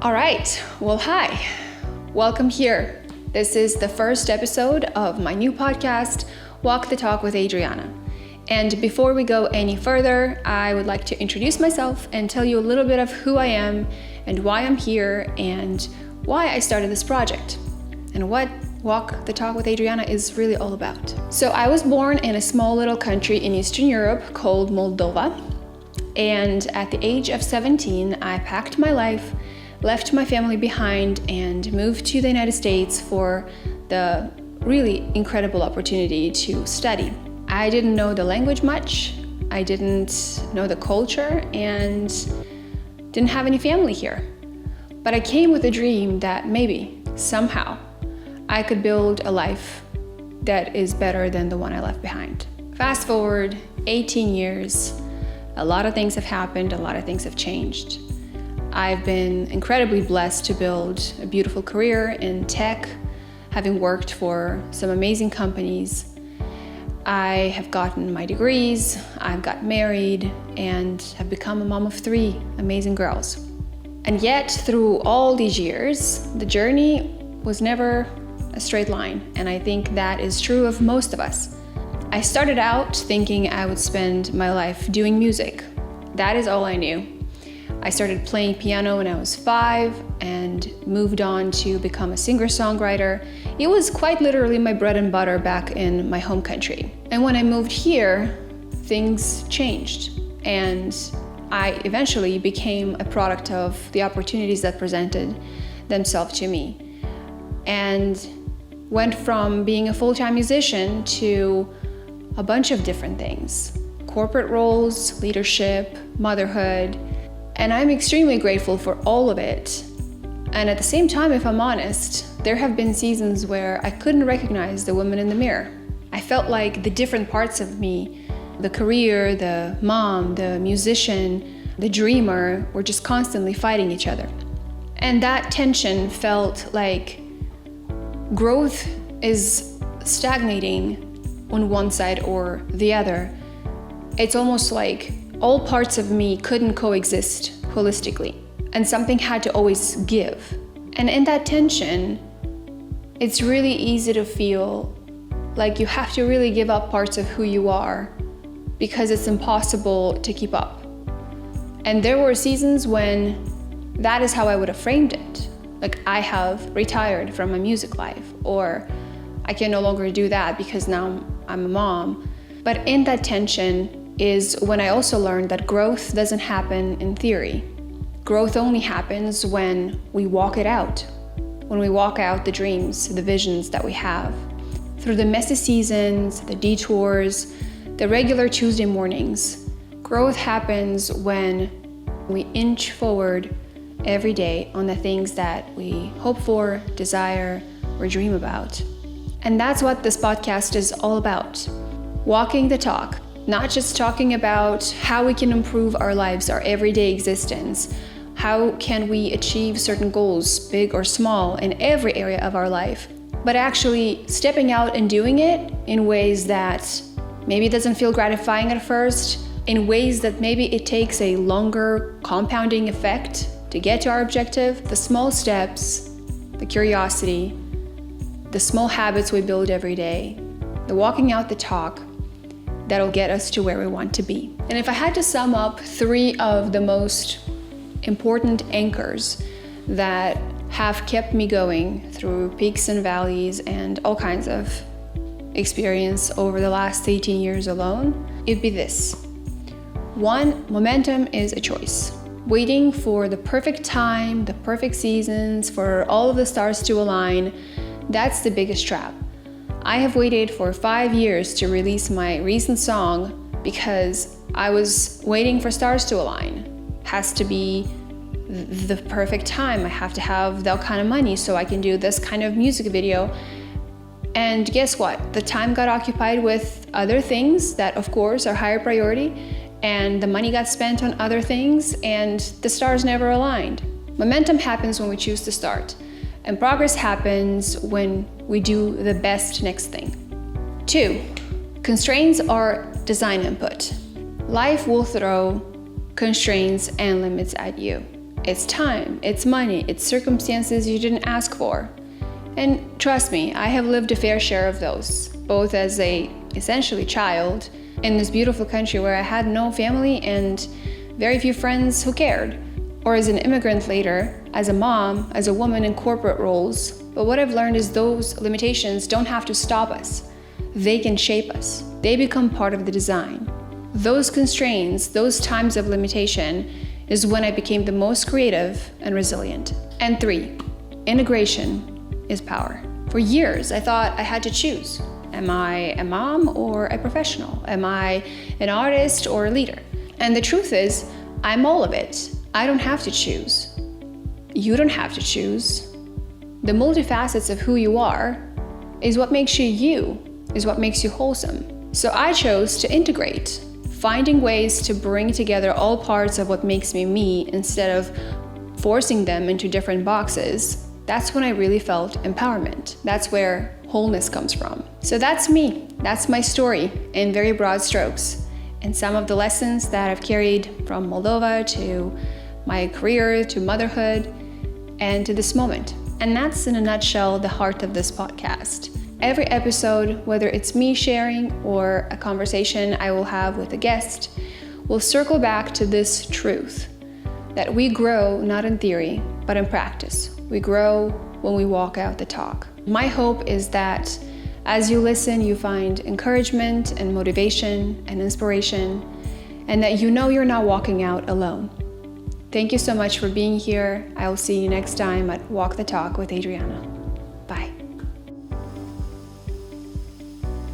All right, well, hi, welcome here. This is the first episode of my new podcast, Walk the Talk with Adriana. And before we go any further, I would like to introduce myself and tell you a little bit of who I am and why I'm here and why I started this project and what Walk the Talk with Adriana is really all about. So I was born in a small little country in Eastern Europe called Moldova. And at the age of 17, I packed my life, left my family behind, and moved to the United States for the really incredible opportunity to study. I didn't know the language much, I didn't know the culture, and didn't have any family here. But I came with a dream that maybe, somehow, I could build a life that is better than the one I left behind. Fast forward 18 years, a lot of things have happened, a lot of things have changed. I've been incredibly blessed to build a beautiful career in tech, having worked for some amazing companies. I have gotten my degrees, I've got married, and have become a mom of 3 amazing girls. And yet, through all these years, the journey was never a straight line, and I think that is true of most of us. I started out thinking I would spend my life doing music. That is all I knew. I started playing piano when I was 5 and moved on to become a singer-songwriter. It was quite literally my bread and butter back in my home country. And when I moved here, things changed. And I eventually became a product of the opportunities that presented themselves to me. And went from being a full-time musician to a bunch of different things. Corporate roles, leadership, motherhood. And I'm extremely grateful for all of it. And at the same time, if I'm honest, there have been seasons where I couldn't recognize the woman in the mirror. I felt like the different parts of me, the career, the mom, the musician, the dreamer, were just constantly fighting each other. And that tension felt like growth is stagnating on one side or the other. It's almost like all parts of me couldn't coexist holistically, and something had to always give. And in that tension, it's really easy to feel like you have to really give up parts of who you are because it's impossible to keep up. And there were seasons when that is how I would have framed it. Like, I have retired from my music life, or I can no longer do that because now I'm a mom. But in that tension is when I also learned that growth doesn't happen in theory. Growth only happens when we walk it out, when we walk out the dreams, the visions that we have. Through the messy seasons, the detours, the regular Tuesday mornings, growth happens when we inch forward every day on the things that we hope for, desire, or dream about. And that's what this podcast is all about. Walking the talk. Not just talking about how we can improve our lives, our everyday existence. How can we achieve certain goals, big or small, in every area of our life. But actually stepping out and doing it in ways that maybe it doesn't feel gratifying at first, in ways that maybe it takes a longer compounding effect to get to our objective. The small steps, the curiosity, the small habits we build every day, the walking out the talk, that'll get us to where we want to be. And if I had to sum up 3 of the most important anchors that have kept me going through peaks and valleys and all kinds of experience over the last 18 years alone, it'd be this. 1, momentum is a choice. Waiting for the perfect time, the perfect seasons, for all of the stars to align, that's the biggest trap. I have waited for 5 years to release my recent song because I was waiting for stars to align. Has to be the perfect time. I have to have that kind of money so I can do this kind of music video. And guess what? The time got occupied with other things that, of course, are higher priority, and the money got spent on other things, and the stars never aligned. Momentum happens when we choose to start. And progress happens when we do the best next thing. 2, constraints are design input. Life will throw constraints and limits at you. It's time, it's money, it's circumstances you didn't ask for. And trust me, I have lived a fair share of those, both as a essentially child in this beautiful country where I had no family and very few friends who cared, or as an immigrant later, as a mom, as a woman in corporate roles. But what I've learned is those limitations don't have to stop us. They can shape us. They become part of the design. Those constraints, those times of limitation, is when I became the most creative and resilient. And 3, integration is power. For years, I thought I had to choose. Am I a mom or a professional? Am I an artist or a leader? And the truth is, I'm all of it. I don't have to choose. You don't have to choose. The multifacets of who you are is what makes you you, is what makes you wholesome. So I chose to integrate, finding ways to bring together all parts of what makes me me instead of forcing them into different boxes. That's when I really felt empowerment. That's where wholeness comes from. So that's me. That's my story in very broad strokes. And some of the lessons that I've carried from Moldova to my career, to motherhood, and to this moment. And that's in a nutshell the heart of this podcast. Every episode, whether it's me sharing or a conversation I will have with a guest, will circle back to this truth, that we grow not in theory, but in practice. We grow when we walk out the talk. My hope is that as you listen, you find encouragement and motivation and inspiration, and that you know you're not walking out alone. Thank you so much for being here. I will see you next time at Walk the Talk with Adriana.